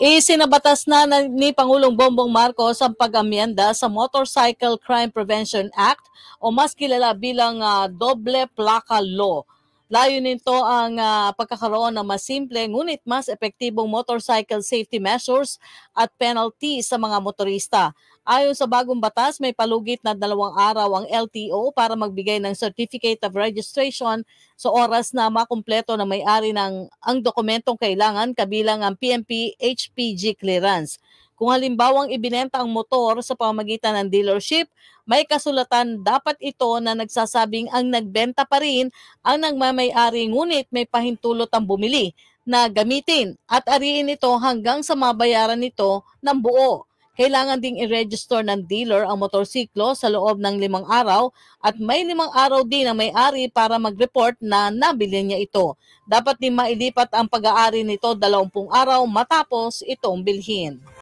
Isinabatas na ni Pangulong Bongbong Marcos ang pag-amyenda sa Motorcycle Crime Prevention Act o mas kilala bilang Doble Plaka Law. Layunin nito ang pagkakaroon ng mas simple ngunit mas epektibong motorcycle safety measures at penalty sa mga motorista. Ayon sa bagong batas, may palugit na 2 araw ang LTO para magbigay ng Certificate of Registration sa oras na makumpleto na may-ari ng ang dokumentong kailangan kabilang ang PNP HPG clearance. Kung halimbawang ibinenta ang motor sa pamamagitan ng dealership, may kasulatan dapat ito na nagsasabing ang nagbenta pa rin ang nagmamay-ari ngunit may pahintulot ang bumili na gamitin at ariin ito hanggang sa mabayaran nito ng buo. Kailangan ding i-register ng dealer ang motorsiklo sa loob ng 5 araw at may 5 araw din ang may-ari para mag-report na nabili niya ito. Dapat din mailipat ang pag-aari nito 20 araw matapos itong bilhin.